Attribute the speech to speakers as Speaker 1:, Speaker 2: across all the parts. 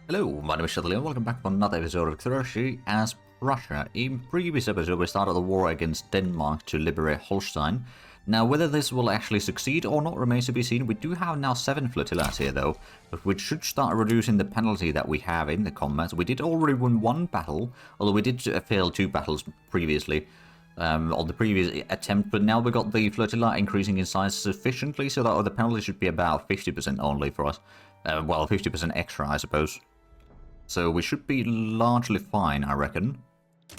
Speaker 1: Hello, my name is Shadley and welcome back to another episode of Prussia as Prussia. In previous episode we started the war against Denmark to liberate Holstein. Now whether this will actually succeed or not remains to be seen. We do have now 7 flotillas here though, but we should start reducing the penalty that we have in the combat. We did already win 1 battle, although we did fail 2 battles previously. On the previous attempt, but now we got the flotilla increasing in size sufficiently so that the penalty should be about 50% only for us. Well, 50% extra I suppose. So we should be largely fine, I reckon.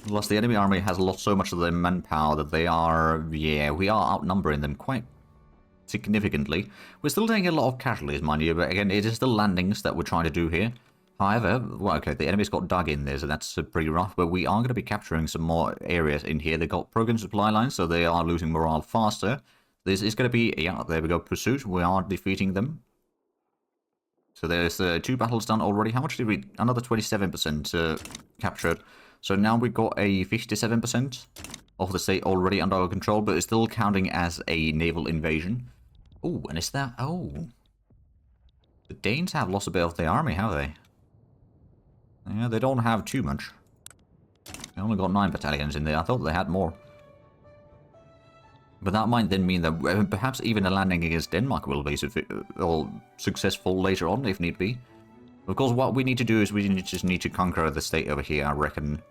Speaker 1: Plus the enemy army has lost so much of their manpower that they are, yeah, we are outnumbering them quite significantly. We're still taking a lot of casualties, mind you, but again, it is still landings that we're trying to do here. However, well, okay, the enemy's got dug in there, so that's pretty rough, but we are going to be capturing some more areas in here. They've got broken supply lines, so they are losing morale faster. This is going to be, yeah, there we go, pursuit. We are defeating them. So there's 2 battles done already. How much did we... Another 27% captured. So now we've got a 57% of the state already under our control, but it's still counting as a naval invasion. Oh, and is that... Oh. The Danes have lost a bit of their army, have they? Yeah, they don't have too much. They only got 9 battalions in there. I thought they had more. But that might then mean that perhaps even a landing against Denmark will be successful later on, if need be. Of course, what we need to do is we just need to conquer the state over here, I reckon.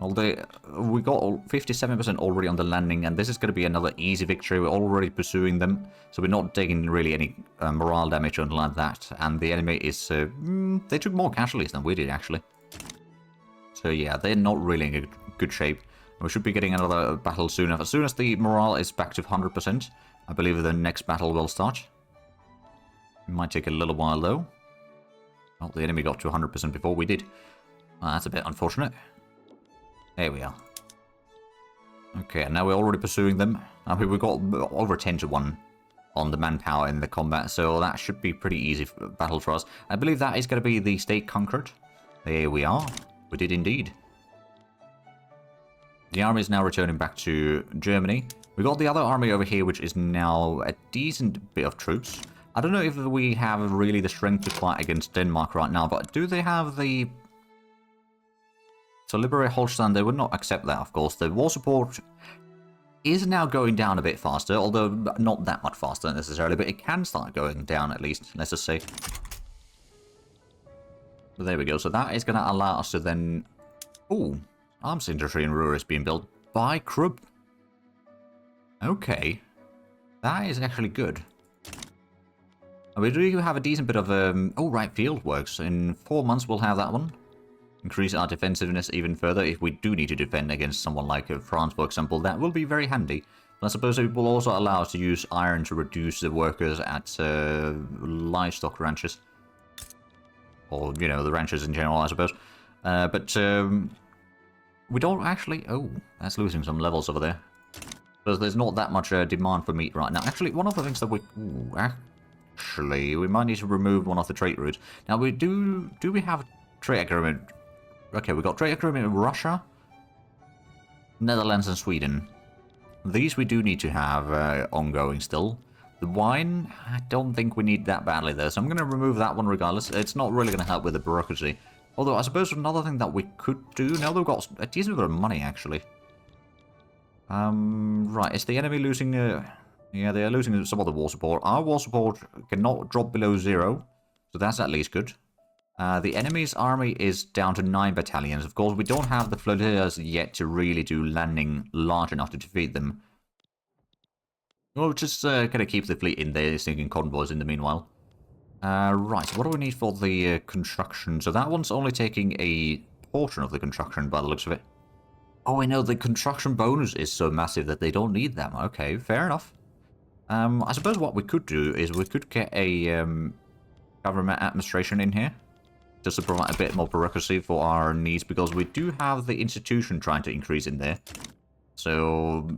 Speaker 1: Although we got 57% already on the landing, and this is going to be another easy victory. We're already pursuing them, so we're not taking really any morale damage or anything like that. And the enemy is... they took more casualties than we did, actually. So yeah, they're not really in good shape. We should be getting another battle soon. As soon as the morale is back to 100%, I believe the next battle will start. It might take a little while though. Well, the enemy got to 100% before we did. Well, that's a bit unfortunate. There we are. Okay, now we're already pursuing them. I mean, we've got over 10 to 1 on the manpower in the combat, so that should be pretty easy battle for us. I believe that is going to be the state conquered. There we are. We did indeed. The army is now returning back to Germany. We got the other army over here, which is now a decent bit of troops. I don't know if we have really the strength to fight against Denmark right now, but do they have the... To liberate Holstein, they would not accept that, of course. The war support is now going down a bit faster, although not that much faster necessarily, but it can start going down at least, let's just say. But there we go. So that is going to allow us to then... Ooh. Arms industry in Hurrahs is being built by Krupp. Okay. That is actually good. We do have a decent bit of... oh, right, field works. In 4 months we'll have that one. Increase our defensiveness even further if we do need to defend against someone like France, for example. That will be very handy. But I suppose it will also allow us to use iron to reduce the workers at livestock ranches. Or, you know, the ranches in general, I suppose. We don't actually... Oh, that's losing some levels over there. Because there's not that much demand for meat right now. Actually, one of the things that we... Ooh, actually, we might need to remove one of the trade routes. Now, we do we have trade agreement? Okay, we got trade agreement with Russia, Netherlands, and Sweden. These we do need to have ongoing still. The wine, I don't think we need that badly there. So I'm going to remove that one regardless. It's not really going to help with the bureaucracy. Although, I suppose another thing that we could do... Now they've got a decent bit of money, actually. Right, is the enemy losing... yeah, they are losing some of the war support. Our war support cannot drop below 0. So that's at least good. The enemy's army is down to 9 battalions. Of course, we don't have the flotillas yet to really do landing large enough to defeat them. We'll just kind of keep the fleet in there, sinking convoys in the meanwhile. Right, what do we need for the construction? So that one's only taking a portion of the construction by the looks of it. Oh, I know, the construction bonus is so massive that they don't need them. Okay, fair enough. I suppose what we could do is we could get a government administration in here. Just to provide a bit more bureaucracy for our needs, because we do have the institution trying to increase in there. So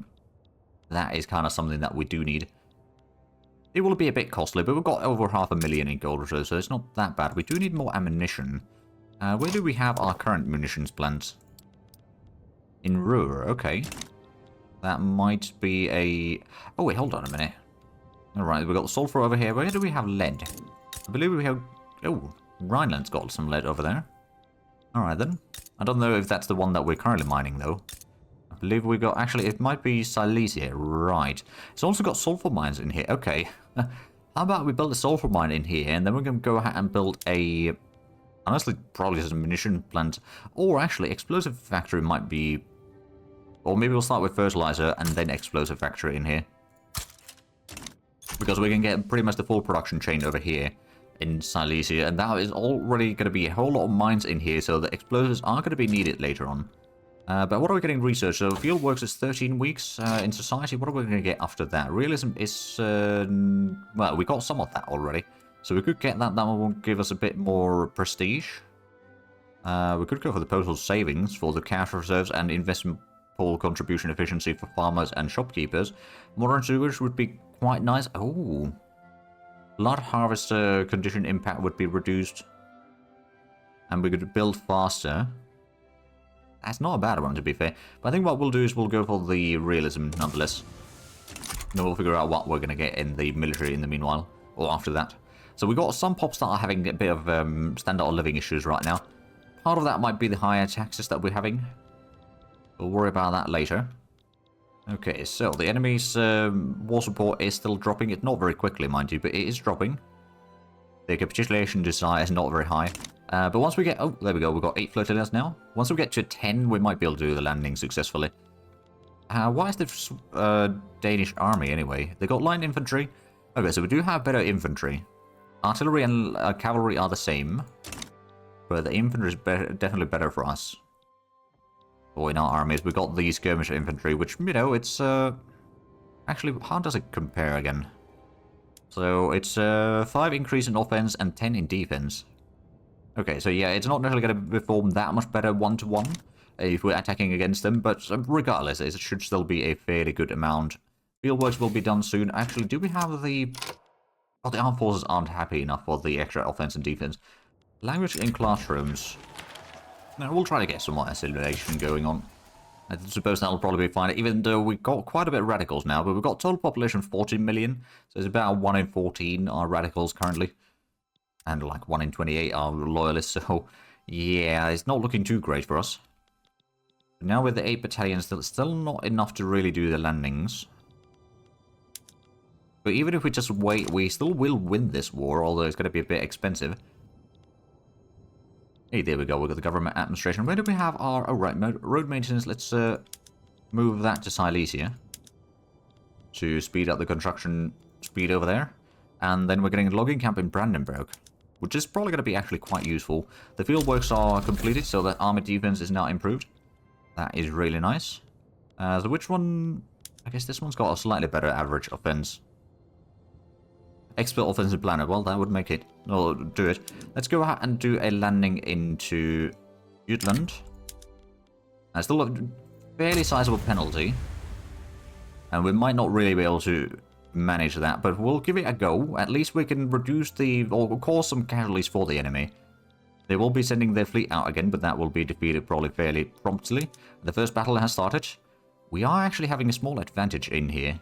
Speaker 1: that is kind of something that we do need. It will be a bit costly, but we've got over 500,000 in gold reserves, so it's not that bad. We do need more ammunition. Where do we have our current munitions plants? In Ruhr, okay. That might be a... Oh, wait, hold on a minute. Alright, we've got sulfur over here. Where do we have lead? I believe we have... Oh, Rhineland's got some lead over there. Alright then. I don't know if that's the one that we're currently mining though. I believe we got... Actually, it might be Silesia. Right. It's also got sulfur mines in here. Okay. How about we build a sulfur mine in here, and then we're going to go ahead and build a... Honestly, probably just a munition plant. Or actually, explosive factory might be... Or maybe we'll start with fertilizer and then explosive factory in here. Because we can get pretty much the full production chain over here in Silesia. And that is already going to be a whole lot of mines in here, so the explosives are going to be needed later on. But what are we getting research? So fieldworks is 13 weeks in society. What are we going to get after that? Realism is... well, we got some of that already. So we could get that. That one will give us a bit more prestige. We could go for the postal savings for the cash reserves and investment pool contribution efficiency for farmers and shopkeepers. Modern sewage would be quite nice. Oh. Blood harvest condition impact would be reduced. And we could build faster. That's not a bad one, to be fair. But I think what we'll do is we'll go for the realism nonetheless. And we'll figure out what we're going to get in the military in the meanwhile. Or after that. So we've got some pops that are having a bit of standard of living issues right now. Part of that might be the higher taxes that we're having. We'll worry about that later. Okay, so the enemy's war support is still dropping. It's not very quickly, mind you, but it is dropping. The capitulation desire is not very high. But once we get... Oh, there we go. We've got 8 flotillas now. Once we get to 10, we might be able to do the landing successfully. Why is the Danish army, anyway? They got light infantry. Okay, so we do have better infantry. Artillery and cavalry are the same. But the infantry is definitely better for us. Or in our armies, we've got the skirmisher infantry, which, you know, it's... Actually, how does it compare again? So, it's 5 increase in offense and 10 in defense. Okay, so yeah, it's not necessarily going to perform that much better one-to-one if we're attacking against them, but regardless, it should still be a fairly good amount. Fieldworks will be done soon. Actually, do we have the... Oh, the armed forces aren't happy enough for the extra offense and defense. Language in classrooms. Now, we'll try to get some more assimilation going on. I suppose that'll probably be fine, even though we've got quite a bit of radicals now, but we've got total population 14 million, so it's about 1 in 14 are radicals currently. And like 1 in 28 are loyalists, so yeah, it's not looking too great for us. But now with the 8 battalions, still not enough to really do the landings. But even if we just wait, we still will win this war, although it's going to be a bit expensive. Hey, there we go, we've got the government administration. Where do we have our... Oh, right, road maintenance. Let's move that to Silesia. To speed up the construction speed over there. And then we're getting a logging camp in Brandenburg, which is probably going to be actually quite useful. The field works are completed, so the army defense is now improved. That is really nice. So which one... I guess this one's got a slightly better average offense. Expert offensive planner. Well, that would make it... Or do it. Let's go ahead and do a landing into Jutland. That's still a fairly sizable penalty. And we might not really be able to manage that, but we'll give it a go. At least we can reduce the... or cause some casualties for the enemy. They will be sending their fleet out again, but that will be defeated probably fairly promptly. The first battle has started. We are actually having a small advantage in here.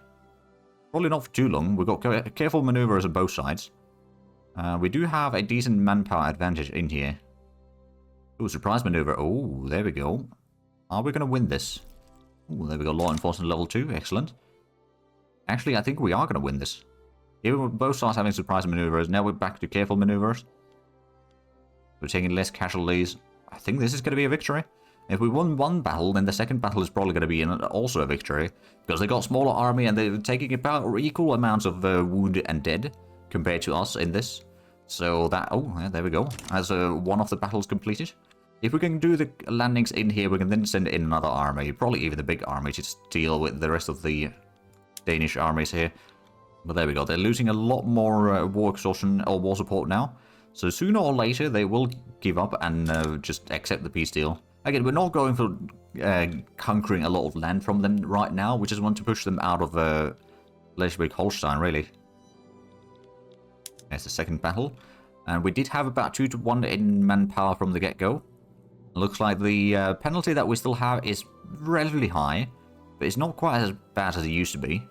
Speaker 1: Probably not for too long. We've got careful maneuvers on both sides. We do have a decent manpower advantage in here. Ooh, surprise maneuver. Oh, there we go. Are we going to win this? Oh, there we go. Law enforcement level 2. Excellent. Actually, I think we are going to win this. Even with both sides having surprise maneuvers, now we're back to careful maneuvers. We're taking less casualties. I think this is going to be a victory. If we won one battle, then the second battle is probably going to be also a victory. Because they got smaller army and they're taking about equal amounts of wounded and dead compared to us in this. So that... Oh, yeah, there we go. As one of the battles completed. If we can do the landings in here, we can then send in another army. Probably even the big army to deal with the rest of the Danish armies here. But there we go. They're losing a lot more war exhaustion or war support now. So sooner or later, they will give up and just accept the peace deal. Again, we're not going for conquering a lot of land from them right now. We just want to push them out of Schleswig-Holstein, really. There's the second battle. And we did have about 2-to-1 in manpower from the get-go. Looks like the penalty that we still have is relatively high. But it's not quite as bad as it used to be.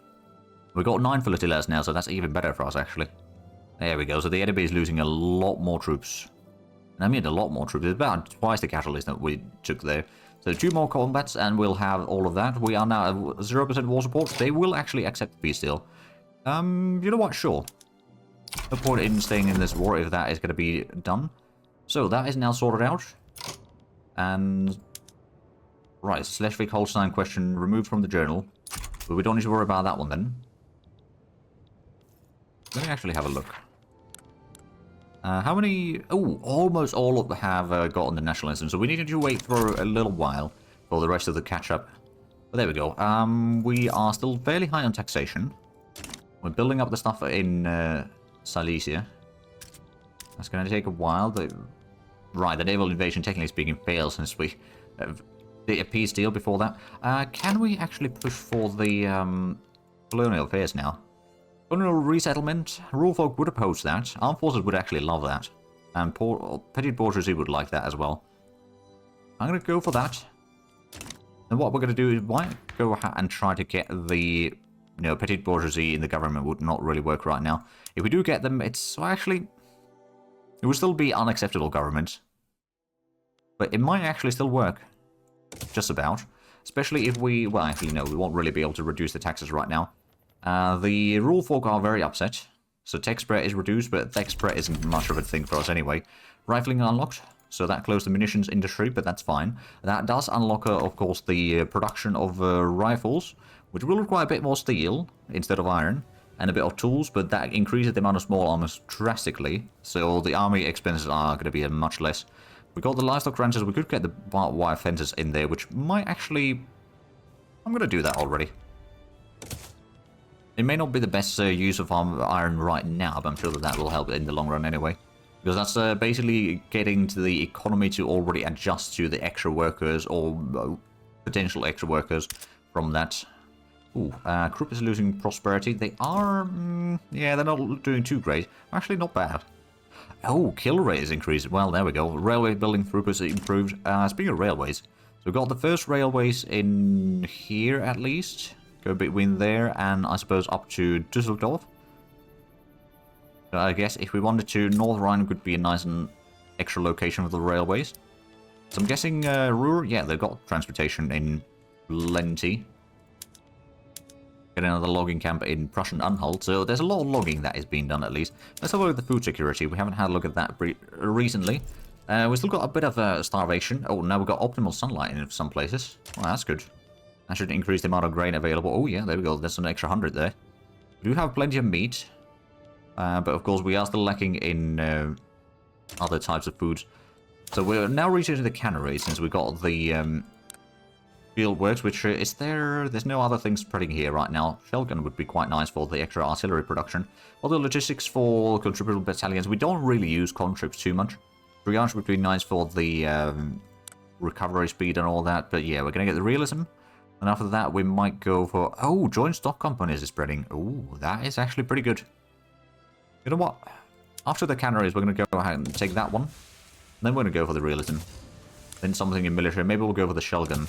Speaker 1: We've got 9 flotillas now, so that's even better for us, actually. There we go. So the enemy is losing a lot more troops. And I mean, a lot more troops. It's about twice the casualties that we took there. So 2 more combats and we'll have all of that. We are now at 0% war support. They will actually accept the peace deal. You know what? Sure. No point in staying in this war if that is going to be done. So that is now sorted out. And... right, Schleswig-Holstein question removed from the journal. But we don't need to worry about that one then. Let me actually have a look. How many... oh, almost all of them have gotten the nationalism. So we needed to wait for a little while for the rest of the catch-up. But there we go. We are still fairly high on taxation. We're building up the stuff in Silesia. That's going to take a while. Right, the naval invasion, technically speaking, failed since we did a peace deal before that. Can we actually push for the colonial affairs now? Colonial resettlement, rule folk would oppose that. Armed forces would actually love that. And petty bourgeoisie would like that as well. I'm going to go for that. And what we're going to do is why go and try to get the petty bourgeoisie in the government would not really work right now. If we do get them, it's actually... it would still be unacceptable government. But it might actually still work. Just about. Especially if we... well, actually, no, we won't really be able to reduce the taxes right now. The rule folk are very upset. So tech spread is reduced, but tech spread isn't much of a thing for us anyway. Rifling unlocked. So that closed the munitions industry, but that's fine. That does unlock, of course, the production of rifles, which will require a bit more steel instead of iron, and a bit of tools, but that increases the amount of small armors drastically. So the army expenses are going to be much less. We got the livestock ranches. We could get the barbed wire fences in there, which might actually... I'm going to do that already. It may not be the best use of iron right now, but I'm sure that that will help in the long run anyway. Because that's basically getting to the economy to already adjust to the extra workers or potential extra workers from that. Ooh, Krupp is losing prosperity. They are... yeah, they're not doing too great. Actually, not bad. Oh, kill rate is increased. Well, there we go. Railway building throughput improved. Speaking of railways, so we've got the first railways in here at least. Go between there and I suppose up to Düsseldorf. So I guess if we wanted to, North Rhine would be a nice and extra location for the railways. So I'm guessing Ruhr, yeah, they've got transportation in plenty. Get another logging camp in Prussian Anhalt, so there's a lot of logging that is being done at least. Let's have a look at the food security. We haven't had a look at that recently. We've still got a bit of starvation. Oh, now we've got optimal sunlight in some places. Well, that's good. That should increase the amount of grain available. Oh yeah, there we go. There's an extra 100 there. We do have plenty of meat. But of course we are still lacking in other types of foods. So we're now reaching the cannery since we got the field works, which is there. There's no other things spreading here right now. Shell gun would be quite nice for the extra artillery production. Other logistics for contributor battalions. We don't really use contribs too much. Triage would be nice for the recovery speed and all that. But yeah, we're going to get the realism. And after that, we might go for... oh, joint stock companies is spreading. Oh, that is actually pretty good. You know what? After the canneries, we're going to go ahead and take that one. Then we're going to go for the realism. Then something in military. Maybe we'll go for the shell gun.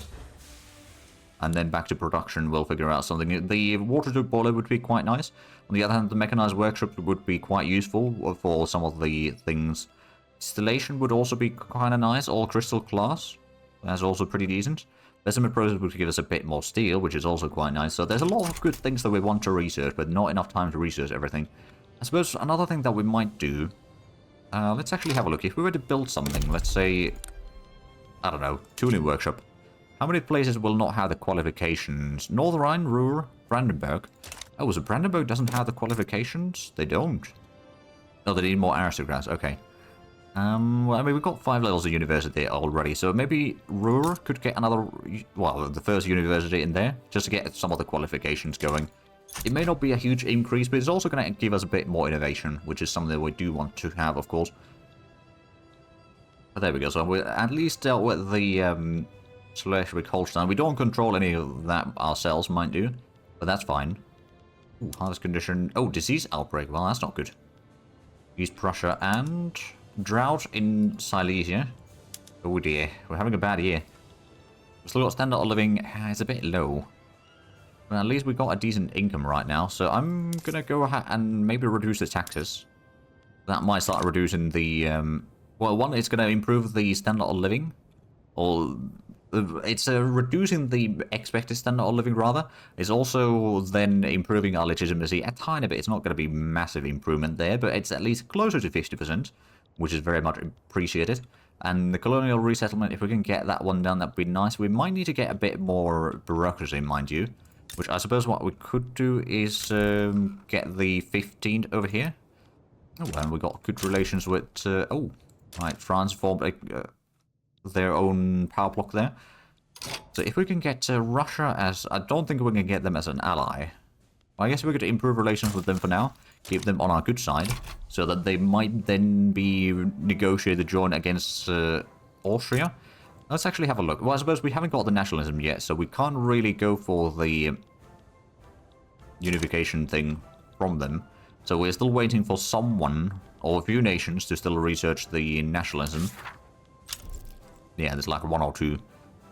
Speaker 1: And then back to production, we'll figure out something. The water tube boiler would be quite nice. On the other hand, the mechanized workshop would be quite useful for some of the things. Installation would also be kind of nice. All crystal class. That's also pretty decent. Decimal process would give us a bit more steel, which is also quite nice. So there's a lot of good things that we want to research, but not enough time to research everything. I suppose another thing that we might do... let's actually have a look. If we were to build something, let's say... I don't know, tooling workshop. How many places will not have the qualifications? North Rhine, Ruhr, Brandenburg. Oh, so Brandenburg doesn't have the qualifications? They don't. No, they need more aristocrats. Okay. Well, I mean, we've got 5 levels of university already, so maybe Ruhr could get another, well, the first university in there, just to get some of the qualifications going. It may not be a huge increase, but it's also going to give us a bit more innovation, which is something that we do want to have, of course. But there we go, so we at least dealt with the Schleswig-Holstein. We don't control any of that ourselves, mind you, but that's fine. Ooh, hardest condition. Oh, disease outbreak. Well, that's not good. East Prussia and... drought in Silesia. Oh dear, we're having a bad year. We've still got standard of living. It's a bit low. But at least we got a decent income right now. So I'm going to go ahead and maybe reduce the taxes. That might start reducing the Well, one, it's going to improve the standard of living, or it's reducing the expected standard of living, rather. It's also then improving our legitimacy a tiny bit. It's not going to be massive improvement there, but it's at least closer to 50%, which is very much appreciated. And the colonial resettlement, if we can get that one done, that'd be nice. We might need to get a bit more bureaucracy, mind you, which I suppose what we could do is get the 15th over here. Oh, and we got good relations with... oh, right, France formed their own power block there. So if we can get Russia as... I don't think we can get them as an ally. I guess we could improve relations with them for now. Keep them on our good side. So that they might then be negotiated join against Austria. Let's actually have a look. Well, I suppose we haven't got the nationalism yet. So we can't really go for the unification thing from them. So we're still waiting for someone or a few nations to still research the nationalism. Yeah, there's like one or two.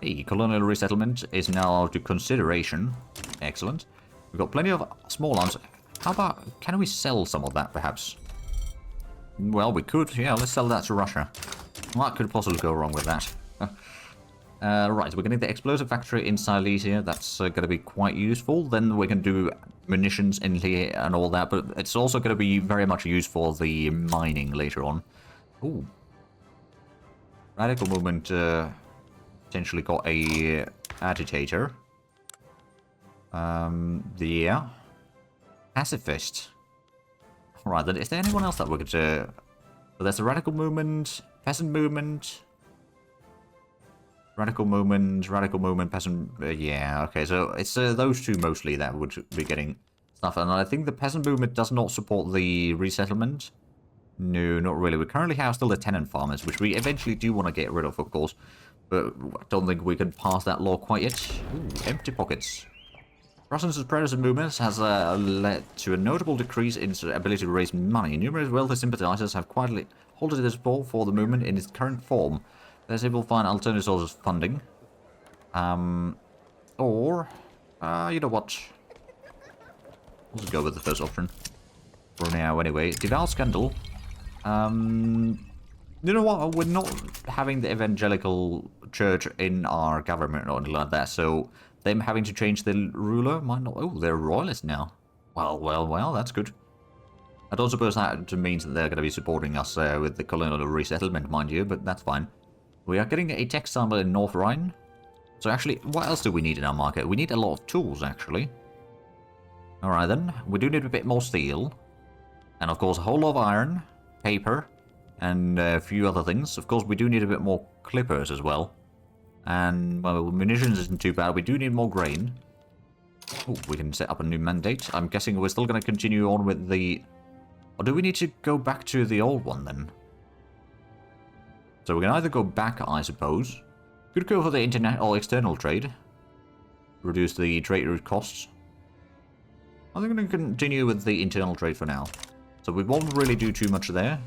Speaker 1: Hey, colonial resettlement is now to consideration. Excellent. We've got plenty of small arms. How about, can we sell some of that, perhaps? Well, we could. Yeah, let's sell that to Russia. What could possibly go wrong with that? Right, we're getting the explosive factory in Silesia. That's going to be quite useful. Then we can do munitions in here and all that. But it's also going to be very much used for the mining later on. Ooh. Radical movement potentially got a agitator. Yeah. Pacifist. Right, then is there anyone else that we could... Well, there's a radical movement, peasant movement... Radical movement, peasant... yeah, okay, so it's those two mostly that would be getting stuff. And I think the peasant movement does not support the resettlement. No, not really. We currently have still the tenant farmers, which we eventually do want to get rid of course. But I don't think we can pass that law quite yet. Ooh, empty pockets. Prussia's predecessor movements has led to a notable decrease in its ability to raise money. Numerous wealthy sympathizers have quietly halted their support for the movement in its current form. They're able to find alternative sources of funding. Or, you know what? Let's go with the first option. For now, anyway. Devout Scandal. You know what? We're not having the evangelical church in our government or anything like that, so them having to change the ruler might not... Oh, they're royalists now. Well, that's good. I don't suppose that means that they're going to be supporting us with the colonial resettlement, mind you, but that's fine. We are getting a textile in North Rhine. So actually, what else do we need in our market? We need a lot of tools, actually. Alright then, we do need a bit more steel. And of course, a whole lot of iron, paper, and a few other things. Of course, we do need a bit more clippers as well. And, well, munitions isn't too bad. We do need more grain. Oh, we can set up a new mandate. I'm guessing we're still going to continue on with the... Or do we need to go back to the old one, then? So we can either go back, I suppose. Could go for the international or external trade. Reduce the trade route costs. I think I'm going to continue with the internal trade for now. So we won't really do too much there.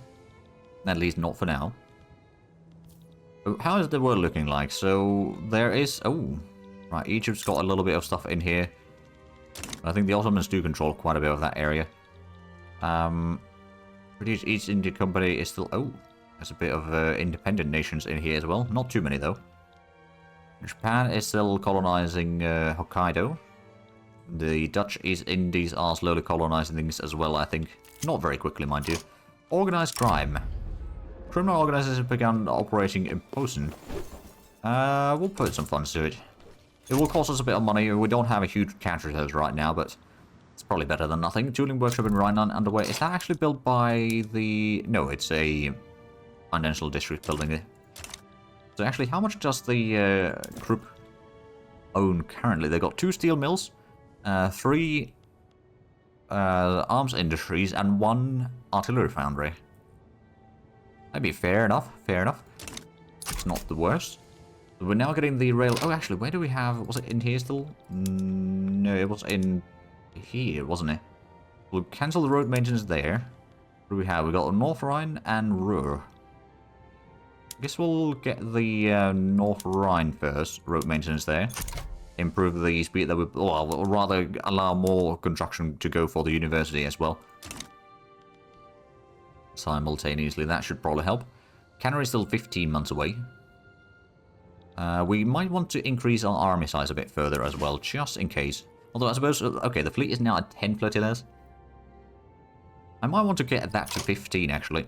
Speaker 1: At least not for now. How is the world looking like? So there is... Oh, right. Egypt's got a little bit of stuff in here. I think the Ottomans do control quite a bit of that area. British East India Company is still... Oh, there's a bit of independent nations in here as well. Not too many, though. Japan is still colonizing Hokkaido. The Dutch East Indies are slowly colonizing things as well, I think. Not very quickly, mind you. Organized crime. Criminal organizations have begun operating in Posen. We'll put some funds to it. It will cost us a bit of money. We don't have a huge cash reserves right now, but it's probably better than nothing. Tooling workshop in Rhineland underway. Is that actually built by the... No, it's a financial district building it. So actually, how much does the group own currently? They've got 2 steel mills, 3 arms industries, and 1 artillery foundry. That'd be fair enough, fair enough. It's not the worst. So we're now getting the rail... Oh, actually, where do we have... Was it in here still? No, it was in here, wasn't it? We'll cancel the road maintenance there. What do we have? We got North Rhine and Ruhr. I guess we'll get the North Rhine first. Road maintenance there. Improve the speed that we... Well, we'll rather allow more construction to go for the university as well. Simultaneously, that should probably help. Canada is still 15 months away. We might want to increase our army size a bit further as well, just in case. Although I suppose, okay, the fleet is now at 10 flotillas. I might want to get that to 15, actually.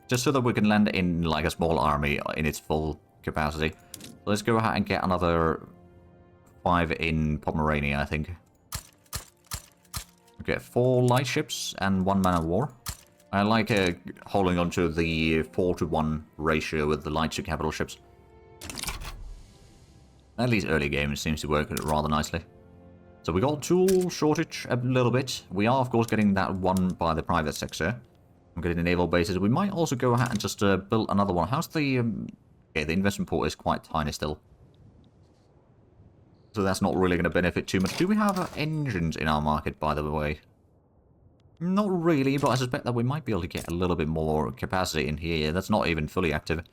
Speaker 1: Just so that we can land in, like, a small army in its full capacity. So let's go ahead and get another 5 in Pomerania, I think. We get 4 light ships and 1 man of war. I like holding on to the 4-to-1 ratio with the light to capital ships. At least early game seems to work rather nicely. So we got tool shortage a little bit. We are, of course, getting that one by the private sector. I'm getting the naval bases. We might also go ahead and just build another one. How's the... okay, the investment port is quite tiny still. So that's not really going to benefit too much. Do we have engines in our market, by the way? Not really, but I suspect that we might be able to get a little bit more capacity in here. That's not even fully active.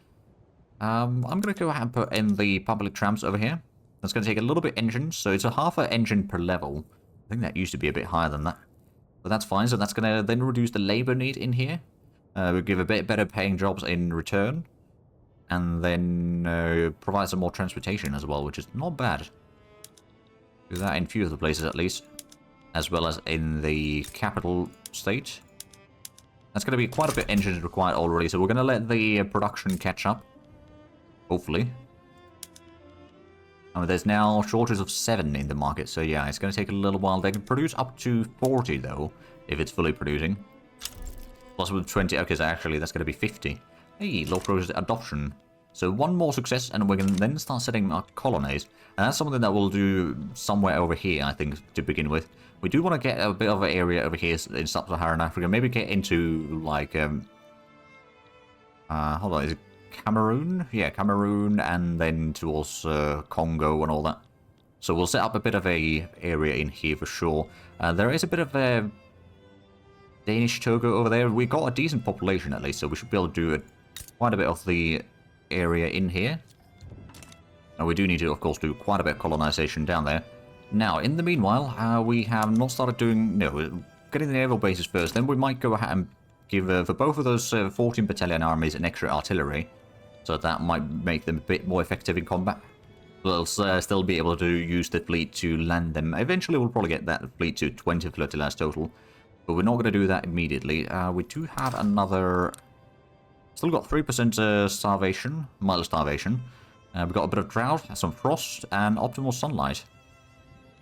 Speaker 1: I'm going to go ahead and put in the public trams over here. That's going to take a little bit engines, so it's a half an engine per level. I think that used to be a bit higher than that. But that's fine, so that's going to then reduce the labor need in here. We'll give a bit better paying jobs in return. And then provide some more transportation as well, which is not bad. Do that in a few of the places at least. As well as in the capital state. That's going to be quite a bit of engines required already, so we're going to let the production catch up. Hopefully. I mean, there's now a shortage of 7 in the market, so yeah, it's going to take a little while. They can produce up to 40, though, if it's fully producing. Plus with 20, okay, so actually that's going to be 50. Hey, low progress adoption. So 1 more success, and we can then start setting our colonies. And that's something that we'll do somewhere over here, I think, to begin with. We do want to get a bit of an area over here in Sub-Saharan Africa. Maybe get into, like, hold on, is it Cameroon? Yeah, Cameroon, and then towards Congo and all that. So we'll set up a bit of a area in here for sure. There is a bit of a Danish Togo over there. We got a decent population at least, so we should be able to do quite a bit of the area in here. And we do need to, of course, do quite a bit of colonization down there. Now, in the meanwhile, we have not started doing... No, getting the naval bases first. Then we might go ahead and give, for both of those 14 battalion armies, an extra artillery. So that might make them a bit more effective in combat. We'll still be able to use the fleet to land them. Eventually, we'll probably get that fleet to 20 flotillas total. But we're not going to do that immediately. We do have another... Still got 3% starvation, mild starvation. We've got a bit of drought, some frost, and optimal sunlight.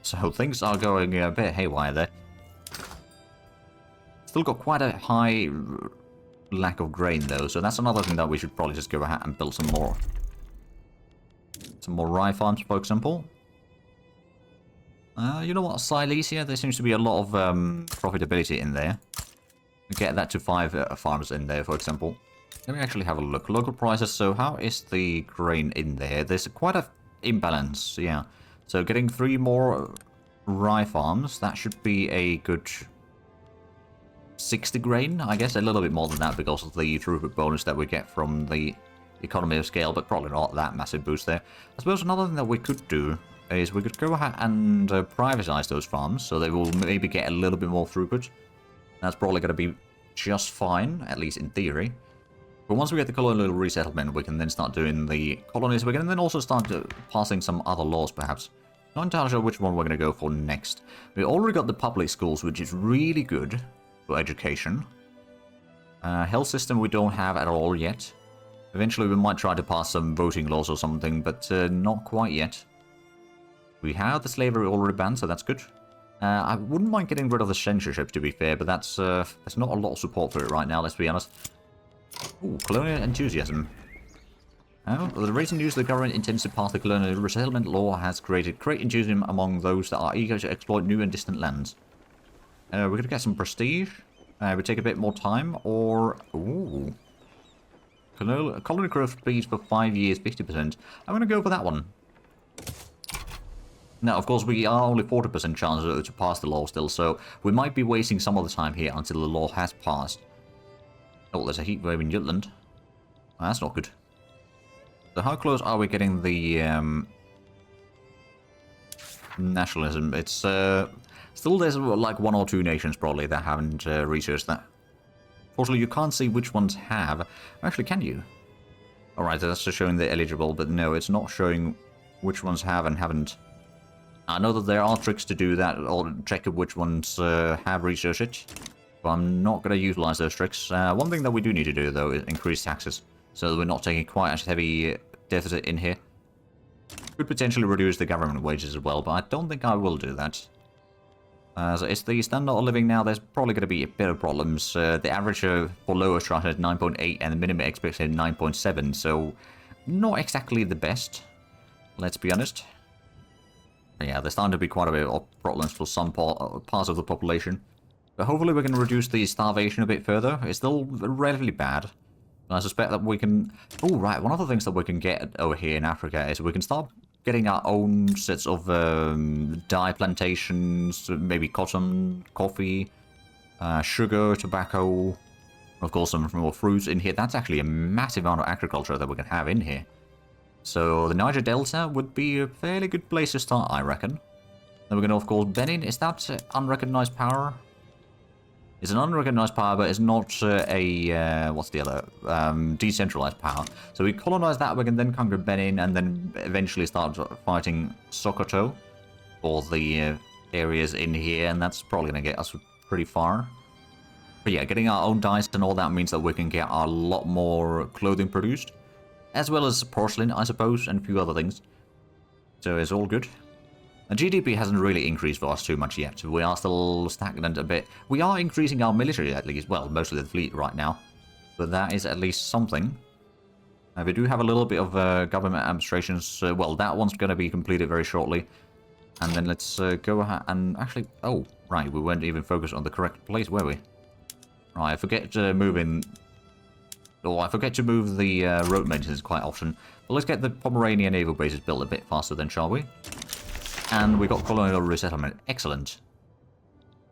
Speaker 1: So things are going a bit haywire there. Still got quite a high lack of grain though, so that's another thing that we should probably just go ahead and build some more. Some more rye farms, for example. You know what, Silesia, there seems to be a lot of profitability in there. We get that to 5 farms in there, for example. Let me actually have a look. Local prices, so how is the grain in there? There's quite an imbalance, yeah. So getting 3 more rye farms, that should be a good 60 grain, I guess. A little bit more than that because of the throughput bonus that we get from the economy of scale, but probably not that massive boost there. I suppose another thing that we could do is we could go ahead and privatize those farms, so they will maybe get a little bit more throughput. That's probably going to be just fine, at least in theory. But once we get the colonial resettlement, we can then start doing the colonies. We can then also start passing some other laws, perhaps. Not entirely sure which one we're going to go for next. We already got the public schools, which is really good for education. Health system we don't have at all yet. Eventually we might try to pass some voting laws or something, but not quite yet. We have the slavery already banned, so that's good. I wouldn't mind getting rid of the censorship, to be fair, but that's there's not a lot of support for it right now, let's be honest. Ooh, colonial enthusiasm. The recent news the government intends to pass the colonial resettlement law has created great enthusiasm among those that are eager to exploit new and distant lands. We're going to get some prestige. We take a bit more time, or... Ooh. Colony growth speed for 5 years, 50%. I'm going to go for that one. Now, of course, we are only 40% chance to pass the law still, so we might be wasting some of the time here until the law has passed. Oh, there's a heat wave in Jutland. Oh, that's not good. So how close are we getting the nationalism? It's still there's like 1 or 2 nations probably that haven't researched that. Fortunately, you can't see which ones have. Actually, can you? Alright, so that's just showing they're eligible, but no, it's not showing which ones have and haven't. I know that there are tricks to do that, or check which ones have researched it, but I'm not going to utilize those tricks. One thing that we do need to do, though, is increase taxes, so that we're not taking quite as heavy deficit in here. Could potentially reduce the government wages as well, but I don't think I will do that. So it's the standard of living now, there's probably going to be a bit of problems. The average for lower started at 9.8 and the minimum expected 9.7, so not exactly the best, let's be honest. But yeah, there's starting to be quite a bit of problems for some parts of the population. But hopefully we can reduce the starvation a bit further. It's still relatively bad. I suspect that we can... Oh, right, one of the things that we can get over here in Africa is we can start getting our own sets of dye plantations, maybe cotton, coffee, sugar, tobacco, of course some more fruits in here. That's actually a massive amount of agriculture that we can have in here. So the Niger Delta would be a fairly good place to start, I reckon. Then we're going to, of course, Benin. Is that unrecognized power? It's an unrecognized power, but it's not what's the other? Decentralized power. So we colonize that, we can then conquer Benin, and then eventually start fighting Sokoto for the areas in here, and that's probably going to get us pretty far. But yeah, getting our own dyes and all that means that we can get a lot more clothing produced, as well as porcelain, I suppose, and a few other things. So it's all good. And GDP hasn't really increased for us too much yet. We are still stagnant a bit. We are increasing our military at least. Well, mostly the fleet right now. But that is at least something. We do have a little bit of government administrations. Well, that one's going to be completed very shortly. And then let's go ahead and actually... Oh, right. We weren't even focused on the correct place, were we? Right, I forget to move in... Oh, I forget to move the road maintenance quite often. But let's get the Pomeranian naval bases built a bit faster then, shall we? And we got colonial resettlement. Excellent.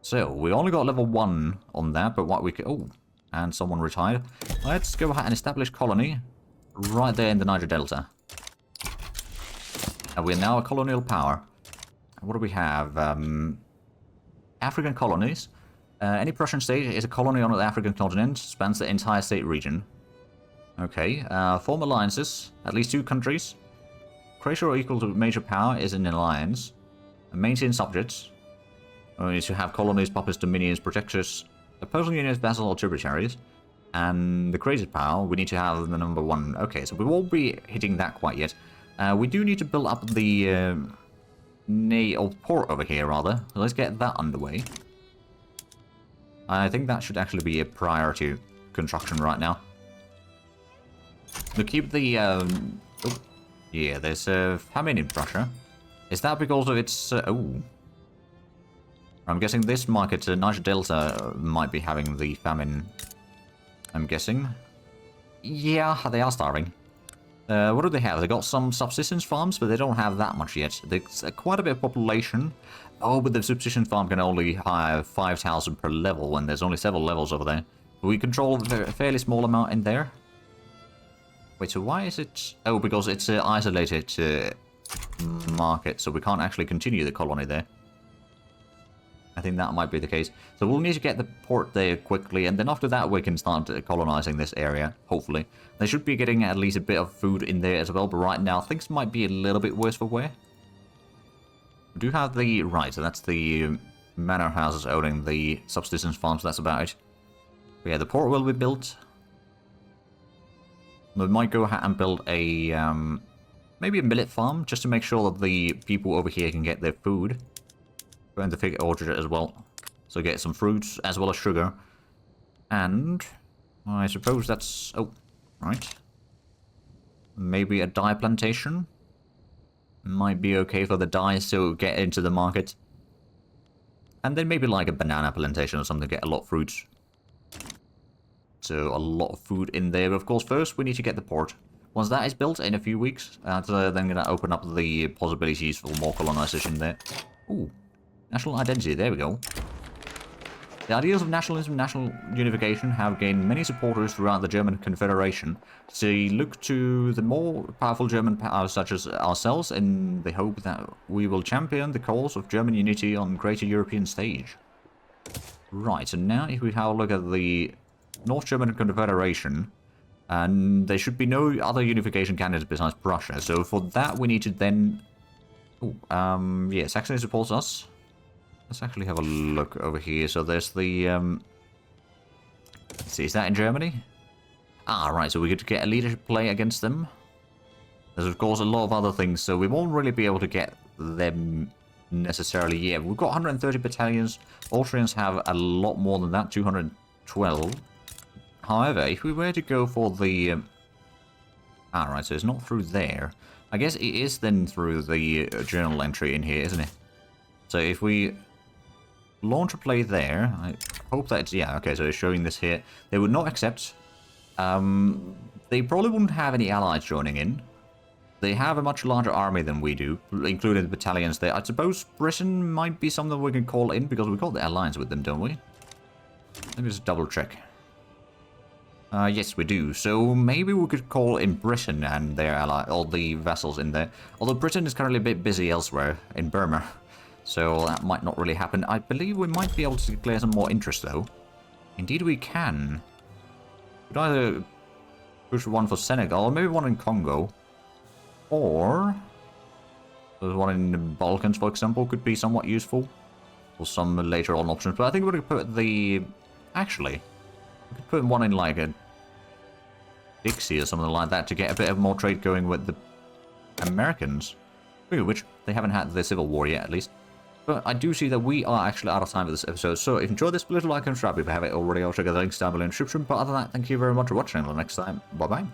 Speaker 1: So, we only got level 1 on that, but what we could... Oh, and someone retired. Let's go ahead and establish colony right there in the Niger Delta. And we're now a colonial power. What do we have? African colonies. Any Prussian state is a colony on the African continent, spans the entire state region. Okay, form alliances. At least 2 countries. Croatia or equal to major power is an alliance. And maintain subjects. We need to have colonies, puppets, dominions, protectors, opposing units, vassal or tributaries. And the crazy power, we need to have the number 1. Okay, so we won't be hitting that quite yet. We do need to build up the port over here, rather. So let's get that underway. I think that should actually be a priority construction right now. We'll keep the... Oh, yeah, there's a famine in Prussia. Is that because of its... oh. I'm guessing this market, Niger Delta, might be having the famine. I'm guessing. Yeah, they are starving. What do they have? They got some subsistence farms, but they don't have that much yet. There's quite a bit of population. Oh, but the subsistence farm can only have 5,000 per level when there's only several levels over there. We control a fairly small amount in there. Wait, so why is it... Oh, because it's an isolated market, so we can't actually continue the colony there. I think that might be the case. So we'll need to get the port there quickly, and then after that we can start colonizing this area, hopefully. They should be getting at least a bit of food in there as well, but right now things might be a little bit worse for wear. We do have the... Right, so that's the manor houses owning the subsistence farms, that's about it. But yeah, the port will be built. We might go ahead and build a... maybe a millet farm, just to make sure that the people over here can get their food. And the fig orchard as well. So get some fruits as well as sugar. And I suppose that's... Oh, right. Maybe a dye plantation. Might be okay for the dyes to get into the market. And then maybe like a banana plantation or something to get a lot of fruits. So a lot of food in there. But of course, first we need to get the port. Once that is built in a few weeks, then going to open up the possibilities for more colonization there. Ooh. National identity, there we go. The ideals of nationalism and national unification have gained many supporters throughout the German Confederation. They look to the more powerful German powers such as ourselves in the hope that we will champion the cause of German unity on greater European stage. Right, so now if we have a look at the North German Confederation, And there should be no other unification candidates besides Prussia. So for that, we need to then... Oh, yeah, Saxony supports us. Let's actually have a look over here. So there's the... Let's see, is that in Germany? Ah, right, so we get to get a leadership play against them. There's, of course, a lot of other things, so we won't really be able to get them necessarily yet. We've got 130 battalions. Austrians have a lot more than that, 212. However, if we were to go for the... Alright, so it's not through there. I guess it is then through the journal entry in here, isn't it? So if we launch a play there, I hope that it's... Yeah, okay, so it's showing this here. They would not accept. They probably wouldn't have any allies joining in. They have a much larger army than we do, including the battalions there. I suppose Britain might be something we can call in, because we've got the alliance with them, don't we? Let me just double check. Yes, we do. So maybe we could call in Britain and their ally, all the vassals in there. Although Britain is currently a bit busy elsewhere, in Burma. So that might not really happen. I believe we might be able to declare some more interest, though. Indeed we can. We could either push one for Senegal, or maybe one in Congo. Or there's one in the Balkans, for example, could be somewhat useful. Or some later on options. But I think we're going to put the... Actually, we could put one in like a Dixie or something like that to get a bit of more trade going with the Americans. Which they haven't had the Civil War yet, at least. But I do see that we are actually out of time for this episode. So if you enjoyed this, please like and subscribe if you haven't already. I'll check out the links down below in the description. But other than that, thank you very much for watching. Until next time, bye-bye.